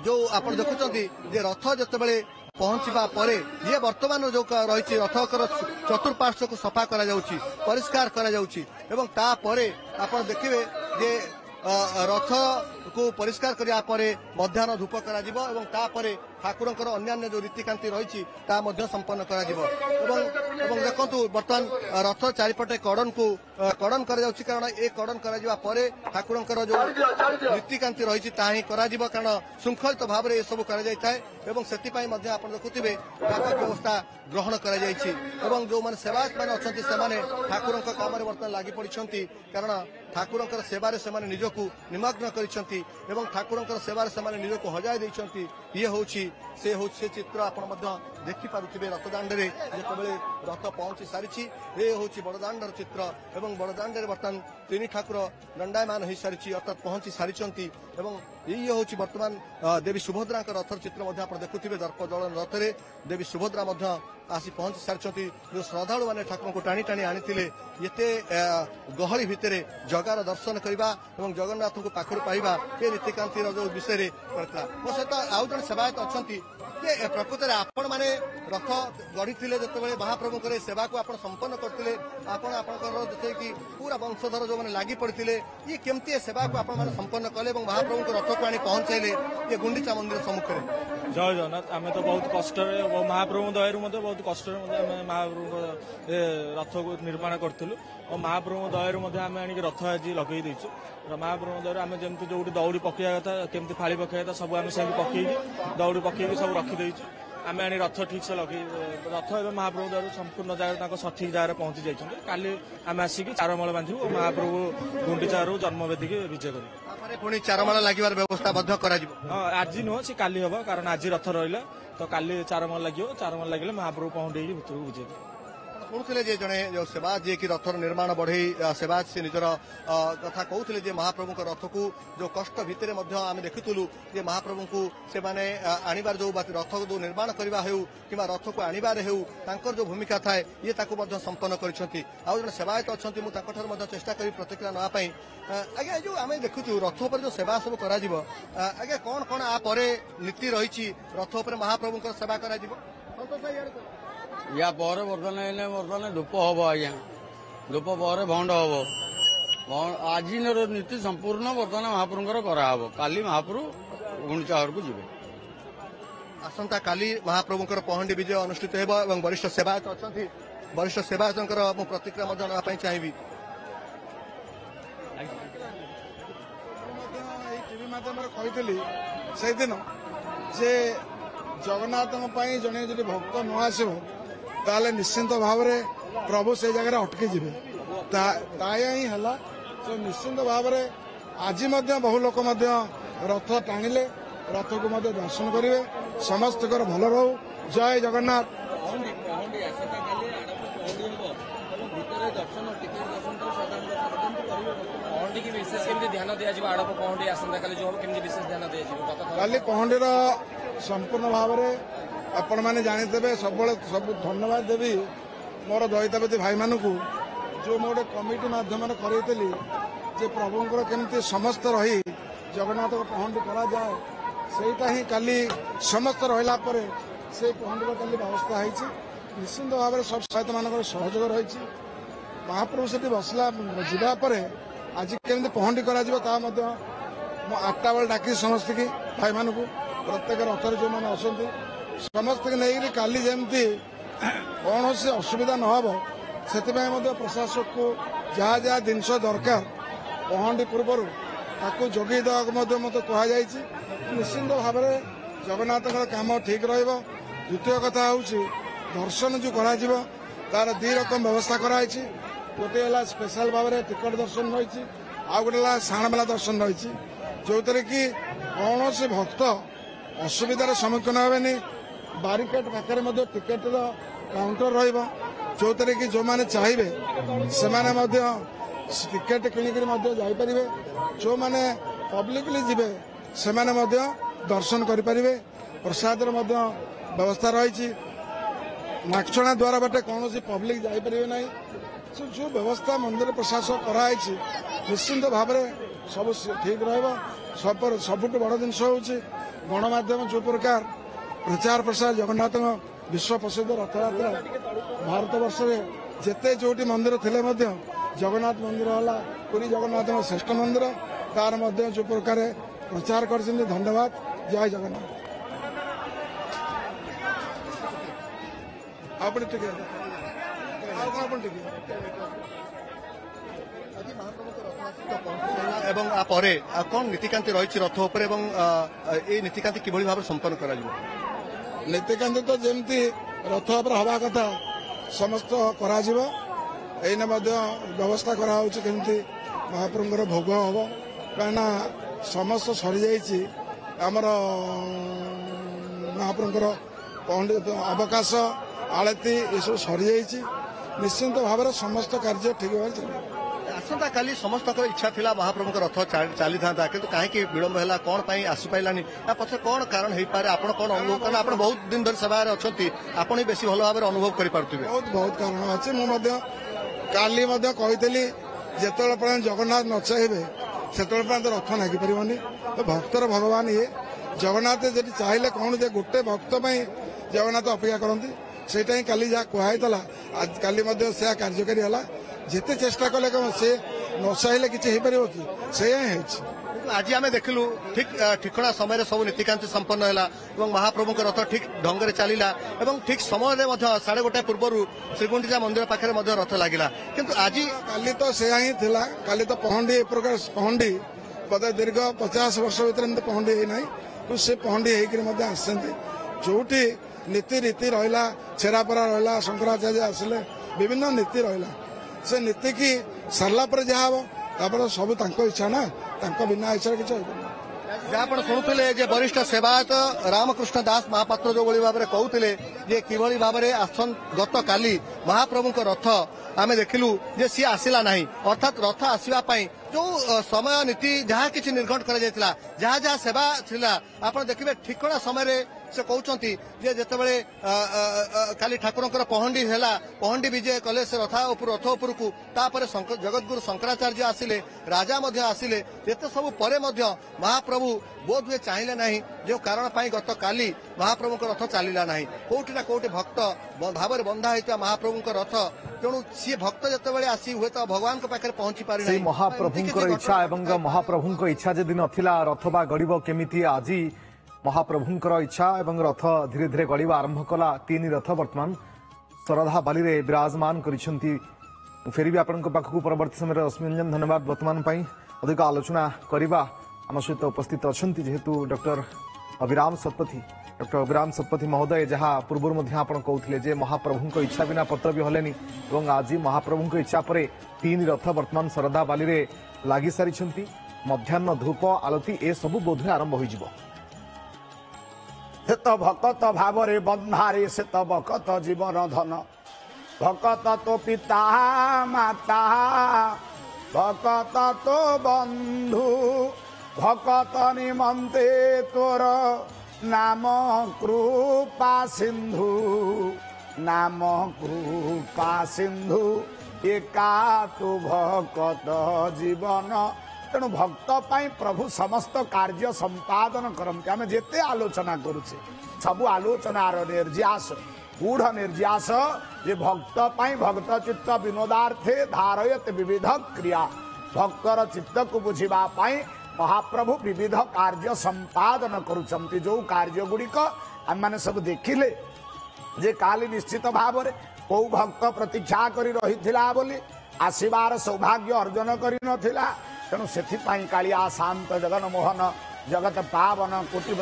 जो आप देखुं रथ जिते पहुंचवा परे ये वर्तमान जो रही रथकर चतुर्पार्श्व को सफा करा जाउची परिष्कार करा जाउची एवं तापरे आप देखिए जे रथ को परिष्कार करिया परे मध्याह्न धूप करा जिवो एवं तापरे ठाकुरंकर अन्यान्य जो रीतिकांति रही संपन्न करा जिवो एवं देखंतु वर्तमान रथ चारिपटे कड़न को कड़न करा जाउची कारण ए कड़न करा जिवा परे ठाकुरंकर जो रीतिकांति रही ताही करा जिवो कारण शृंखलित भाव में सब करा जाय थाए एवं सेति पई मध्ये आपण देखुथिबे व्यापक व्यवस्था ग्रहण करा जायछि एवं जो माने सेवायत माने अछंती से माने ठाकुरंक काम रे वर्तमान लागि पड़िछंती कारण ठाकुरंकर सेवारे से माने निजको निमग्न करिछंती एवं ठाकुरंकर सेवारे से माने निजको हजाय दैछंती ये होछि से चित्र आपण मध्ये देखि पारुथिबे रथदांड रे जेतबेले रथ पहुंची सारिछि ए होछि बड़दांडर चित्र एवं बड़दांड रे वर्तमान तीन ठाकुर दंडायमान होई सारिछि अर्थात पहुंची सारिछंती एवं ये होछि वर्तमान देवी सुभद्रा रथर चित्र मध्ये आपण देखुथिबे दर्प दलन रथ रे देवी सुभद्रा मध्ये आसी पहुंची सारिछंती जो श्रद्धालु माने ठाकुर को टाणी टाणी आनिथिले एते गहली भितरे जगार दर्शन करबा एवं जगन्नाथ को पाखर पाइबा ए रीतिकांतिर जो विषय रे करतला मो सहित आउ जन सेवायत अछंती ये प्रकृत में आपण मैंने रथ गढ़ी जो महाप्रभु सेवा को आपण संपन्न करते आपंकर कि पूरा वंशधर जो मैंने लगी पड़ते ये केमती सेवा को आपण संपन्न कले महाप्रभु को रथ को आनी पहुंचाइले ये गुंडीचा मंदिर सम्मुखें। जय जगन्नाथ आम तो बहुत कष्ट महाप्रभु दयारू बहुत कष्ट महाप्रभु रथ को निर्माण करूँ और महाप्रभु दयारू आम आनिक रथ आज लगे देचु महाप्रभु दयारू आम जमी जो दौड़ी पकड़ा था केमती फाड़ी पकड़ा था सब आम से पकई दौड़ी पकई सब रखीदेचु आम आनी रथ ठीक से लगे रथ एवं महाप्रभु दयारू संपूर्ण जगह सठिक जगह पहुंची जाइए काली आम आसिक चारमल बांधु और महाप्रभु गुंडीचारू जन्मवेदी की विजय कर पुणी चारमल लगे व्यवस्था हाँ आज नुह सी काली हम कारण आज रथ रहा तो काली चारमल लगे चारमल लगे महाप्रभु पहुंचे भितर को विजय कर कहते जे जड़े जो सेवा जी की रथर निर्माण बढ़े सेवा से निजर कथा कहते जे महाप्रभु रथ को जो कष्ट भितर आम देखुलु जे महाप्रभु को से माने आनिबार जो रथ जो निर्माण करवा हो कि रथ को आनिबार हो तांकर जो भूमिका थाए ये ताकू संपन्न करछंती आउ जन सेवायत अछंती मु तांकर ठार चेष्टा करी प्रतिक्रिया नवा पई आज्ञा जो आम देखुचु रथ पर जो सेवा सब करा जिवो आज्ञा कौन कौन आ परे नीति रही रथ पर महाप्रभु सेवा करा जिवो या पर बर्तमान धूप हम आज्ञा धूप पर भंड हम आज नीति संपूर्ण बर्तमान महाप्रभुर कराहब काली महाप्रभु गुंडीचा को जीवे आसंता काली महाप्रभुकर पहंडी विजय अनुष्ठित होगा वरिष्ठ सेवायत अच्छा वरिष्ठ सेवायत प्रतिक्रिया नापी चाहिए टीवी माध्यम कही से दिन जे जगन्नाथ जड़े जब भक्त न आसो ताले निश्चिंत भाव में प्रभु से जगह अटकी जी ही है तो निश्चिंत भाव में आज बहु लोक रथ टाणिले रथ को दर्शन करेंगे समस्त भल रो जय जगन्नाथ। काली पहंडी संपूर्ण भाव में आपण मैंने जानीते सब सब धन्यवाद देवी मोर दयितापति भाई मान को जो मोटे कमिटी मध्यम करेली जे प्रभुंर केमती समस्त रही जगन्नाथ को पहंडी करा जाए सेटा ही काली समस्त रहा से पहंडी काली व्यवस्था है निश्चिंत भाव में सब सहित मान सहयोग रही महाप्रभु से बसला जावापर आज केमती पहंडी करा 8टा बेल डाक समस्त की भाई मान को प्रत्येक रथर जो मैंने आसती समस्त नहीं काली जमती कौन से असुविधा न हो से प्रशासक को जहाँ जहाँ जिनस दरकार पहंडी पूर्वर ताकू जगै देवा मत कहुई निश्चिंत भाव में जगन्नाथ काम ठीक द्वितीय कथा हूँ दर्शन जो तार 2 रकम व्यवस्था कराई गोटे है स्पेशल भाव में टिकट दर्शन रही आउ गोटे साणमेला दर्शन रही जो कि कौन से भक्त असुविधार सम्मुखीन हे बारिकेड पाखे टिकेट काउंटर रो कि जो मैंने चाहिए से टिकेट किणिकी जो मैंने पब्लिकली जीवे से दर्शन करें प्रसाद व्यवस्था रही नागछणा द्वारा बाटे कौन पब्लिक जापर ना जो व्यवस्था मंदिर प्रशासन कराई निश्चिंत भाव में सब ठीक रहा सबुठ बड़ जिनस हूँ गणमाध्यम जो प्रकार प्रचार प्रसार जगन्नाथ विश्व प्रसिद्ध रथयात्रा भारत वर्ष में जिते जोटी मंदिर थिले मध्य जगन्नाथ मंदिर है पुरी जगन्नाथ श्रेष्ठ मंदिर तार मध्य जो प्रकार प्रचार कर धन्यवाद। जय जगन्नाथ। आपने टिके এবং পরে কোন নীতিকান্তি রয়েছে রথ উপরে এবং এই নীতিকান্তি কিভাবে ভাবে সম্পন্ন করা যাব? নীতিকান্তি তো যেমতি রথ উপরে হওয়া কথা সমস্ত করা যাব। এইনে মধ্য ব্যবস্থা করা হচ্ছে কেমতি মহাপ্রভুଙ୍କର ভোগ হব কারণ সমস্ত সরি যাইছি আমার মহাপ্রভুଙ୍କର পণ্ডিত অবকাশ আଳତି ଏସବୁ ସରିଯାଇଛି। ନିଶ୍ଚିନ୍ତ ଭାବରେ ସମସ୍ତ କାର୍ଯ୍ୟ ଠିକ ଭାବରେ ଚାଲିବ। ଆସନ୍ତା କାଲି ସମସ୍ତଙ୍କର ଇଚ୍ଛା ଥିଲା ମହାପ୍ରଭୁଙ୍କ ରଥ ଚାଲିଥାନ୍ତା କିନ୍ତୁ କାହିଁକି ବିଳମ୍ବ ହେଲା କଣ ପାଇଁ ଆସିପାରିଲାନି ତା ପଛରେ କଣ କାରଣ ହେଇପାରେ ଆପଣ କଣ ଅନୁଭବ କାରଣ ଆପଣ ବହୁତ ଦିନ ଧରି ସେବାରେ ଅଛନ୍ତି ଆପଣ ହିଁ ବେଶୀ ଭଲ ଭାବରେ ଅନୁଭବ କରିପାରୁଥିବେ। ବହୁତ କାରଣ ଅଛି। ମୁଁ ମଧ୍ୟ କାଲି ମଧ୍ୟ କହିଥିଲି ଯେତେବେଳେ ପର୍ଯ୍ୟନ୍ତ ଜଗନ୍ନାଥ ନ ଚାହିଁବେ ସେତେବେଳେ ପର୍ଯ୍ୟନ୍ତ ରଥ ଲାଗିପାରିବନି। ଭକ୍ତର ଭଗବାନ ଇଏ ଜଗନ୍ନାଥ ଯଦି ଚାହିଁଲେ କଣ ଯେ ଗୋଟେ ଭକ୍ତ ପାଇଁ ଜଗନ୍ନାଥ ଅପେକ୍ଷା କରନ୍ତି ସେଇଟା ହିଁ କାଲି ଯାହା କୁହାହେଇଥିଲା କାଲି ମଧ୍ୟ ସେୟା କାର୍ଯ୍ୟକାରୀ ହେଲା। ଯେତେ ଚେଷ୍ଟା କଲେ କଣ ସେ ନ ଚାହିଁଲେ କିଛି ହେଇପାରିବ କି ସେଇଆ ହିଁ ହେଇଛି। ଆଜି ଆମେ ଦେଖିଲୁ ଠିକ ଠିକଣା ସମୟରେ ସବୁ ନୀତିକାନ୍ତି ସମ୍ପନ୍ନ ହେଲା ଏବଂ ମହାପ୍ରଭୁଙ୍କ ରଥ ଠିକ ଢଙ୍ଗରେ ଚାଲିଲା ଏବଂ ଠିକ ସମୟରେ ମଧ୍ୟ 1:30 ପୂର୍ବରୁ ଶ୍ରୀଗୁଣ୍ଡିଚା ମନ୍ଦିର ପାଖରେ ମଧ୍ୟ ରଥ ଲାଗିଲା। କିନ୍ତୁ ଆଜି କାଲି ତ ସେୟା ହିଁ ଥିଲା। କାଲି ତ ପହଣ୍ଡି ଏ ପ୍ରକାର ପହଣ୍ଡି ବୋଧେ ଦୀର୍ଘ 50 ବର୍ଷ ଭିତରେ ଏମିତି ପହଣ୍ଡି ହେଇନାହିଁ। ସେ ପହଣ୍ଡି ହେଇକରି ମଧ୍ୟ ଆସିଛନ୍ତି ଯୋଉଠି ନୀତି ରୀତି ରହିଲା ଛେରାପରା ରହିଲା ଶଙ୍କରାଚାର୍ଯ୍ୟ ଆସିଲେ ବିଭିନ୍ନ ନୀତି ରହିଲା ସେ ନୀତି କି ସାରିଲା ପରେ ଯାହା ହବ ତାପରେ ସବୁ ତାଙ୍କ ଇଚ୍ଛା ନା ତାଙ୍କ ବିନା ଇଚ୍ଛାରେ କିଛି ହବନି। ଯାହା ଆପଣ ଶୁଣୁଥିଲେ ଯେ ବରିଷ୍ଠ ସେବାୟତ ରାମକୃଷ୍ଣ ଦାସ ମହାପାତ୍ର ଯୋଉଭଳି ଭାବରେ କହୁଥିଲେ ଯେ କିଭଳି ଭାବରେ ଗତକାଲି ମହାପ୍ରଭୁଙ୍କ ରଥ ଆମେ ଦେଖିଲୁ ଯେ ସିଏ ଆସିଲା ନାହିଁ ଅର୍ଥାତ୍ ରଥ ଆସିବା ପାଇଁ ଯୋଉ ସମୟ ନୀତି ଯାହା କିଛି ନିର୍ଘଣ୍ଟ କରାଯାଇଥିଲା ଯାହା ଯାହା ସେବା ଥିଲା ଆପଣ ଦେଖିବେ ଠିକଣା ସମୟରେ ସେ କହୁଛନ୍ତି ଯେ ଯେତେବେଳେ କାଲି ଠାକୁରଙ୍କର ପହଣ୍ଡି ହେଲା ପହଣ୍ଡି ବିଜେ କଲେ ସେ ରଥ ଉପରକୁ ତାପରେ ଜଗତଗୁରୁ ଶଙ୍କରାଚାର୍ଯ୍ୟ ଆସିଲେ ରାଜା ମଧ୍ୟ ଆସିଲେ ଏତେ ସବୁ ପରେ ମଧ୍ୟ ମହାପ୍ରଭୁ ବୋଧ ହୁଏ ଚାହିଁଲେ ନାହିଁ ଯେଉଁ କାରଣ ପାଇଁ ଗତକାଲି ମହାପ୍ରଭୁଙ୍କ ରଥ ଚାଲିଲା ନାହିଁ। କୋଉଠି ନା କୋଉଠି ଭକ୍ତ ଭାବରେ ବନ୍ଧା ହେଇଥିବା ମହାପ୍ରଭୁଙ୍କ ରଥ ତେଣୁ ସିଏ ଭକ୍ତ ଯେତେବେଳେ ଆସି ହୁଏତ ଭଗବାନଙ୍କ ପାଖରେ ପହଞ୍ଚି ପାରିନାହିଁ। ମହାପ୍ରଭୁଙ୍କର ଇଚ୍ଛା ଏବଂ ମହାପ୍ରଭୁଙ୍କ ଇଚ୍ଛା ଯଦି ନଥିଲା ରଥ ବା ଗଡ଼ିବ କେମିତି ଆଜି ମହାପ୍ରଭୁଙ୍କର ଇଚ୍ଛା ଏବଂ ରଥ ଧୀରେ ଧୀରେ ଗଡ଼ିବା ଆରମ୍ଭ କଲା। 3 ରଥ ବର୍ତ୍ତମାନ ଶରଧା ବାଲିରେ ବିରାଜମାନ କରିଛନ୍ତି। ଫେରିବି ଆପଣଙ୍କ ପାଖକୁ ପରବର୍ତ୍ତୀ ସମୟରେ ରଶ୍ମି ରଞ୍ଜନ ଧନ୍ୟବାଦ ବର୍ତ୍ତମାନ ପାଇଁ ଅଧିକ ଆଲୋଚନା କରିବା ଆମ ସହିତ ଉପସ୍ଥିତ ଅଛନ୍ତି ଯେହେତୁ ଡକ୍ଟର ଅଭିରାମ ଶତପଥୀ ମହୋଦୟ ଯାହା ପୂର୍ବରୁ ମଧ୍ୟ ଆପଣ କହୁଥିଲେ ଯେ ମହାପ୍ରଭୁଙ୍କ ଇଚ୍ଛା ବିନା ପତ୍ର ବି ହଲେନି ଏବଂ ଆଜି ମହାପ୍ରଭୁଙ୍କ ଇଚ୍ଛା ପରେ 3 ରଥ ବର୍ତ୍ତମାନ ଶରଧା ବାଲିରେ ଲାଗି ସାରିଛନ୍ତି। ମଧ୍ୟାହ୍ନ ଧୂପ ଆଳତି ଏସବୁ ବୋଧହୁଏ ଆରମ୍ଭ ହୋଇଯିବ। ସେତ ଭକତ ଭାବରେ ବନ୍ଧାରେ ସେତ ଭକତ ଜୀବନ ଧନ ଭକତ ତୋ ପିତା ମାତା ଭକତ ତୋ ବନ୍ଧୁ ଭକତ ନିମନ୍ତେ ତୋର ନାମ କୃପା ସିନ୍ଧୁ ଏକା ତୁ ଭକତ ଜୀବନ। ତେଣୁ ଭକ୍ତ ପାଇଁ ପ୍ରଭୁ ସମସ୍ତ କାର୍ଯ୍ୟ ସମ୍ପାଦନ କରନ୍ତି। ଆମେ ଯେତେ ଆଲୋଚନା କରୁଛେ ସବୁ ଆଲୋଚନାର ନିର୍ଯାସ ଗୂଢ଼ ନିର୍ଯାସ ଯେ ଭକ୍ତ ପାଇଁ ଭକ୍ତ ଚିତ୍ତ ବିନୋଦାର୍ଥେ ଧାରୟତ ବିବିଧ କ୍ରିୟା ଭକ୍ତର ଚିତ୍ତକୁ ବୁଝିବା ପାଇଁ ମହାପ୍ରଭୁ ବିବିଧ କାର୍ଯ୍ୟ ସମ୍ପାଦନ କରୁଛନ୍ତି। ଯେଉଁ କାର୍ଯ୍ୟଗୁଡ଼ିକ ଆମମାନେ ସବୁ ଦେଖିଲେ ଯେ କାଲି ନିଶ୍ଚିତ ଭାବରେ କୋଉ ଭକ୍ତ ପ୍ରତୀକ୍ଷା କରି ରହିଥିଲା ବୋଲି ଆସିବାର ସୌଭାଗ୍ୟ ଅର୍ଜନ କରିନଥିଲା। ତେଣୁ ସେଥିପାଇଁ କାଳିଆ ଶାନ୍ତ ଜଗନ ମୋହନ ଜଗତ ପାବନ କୋଟି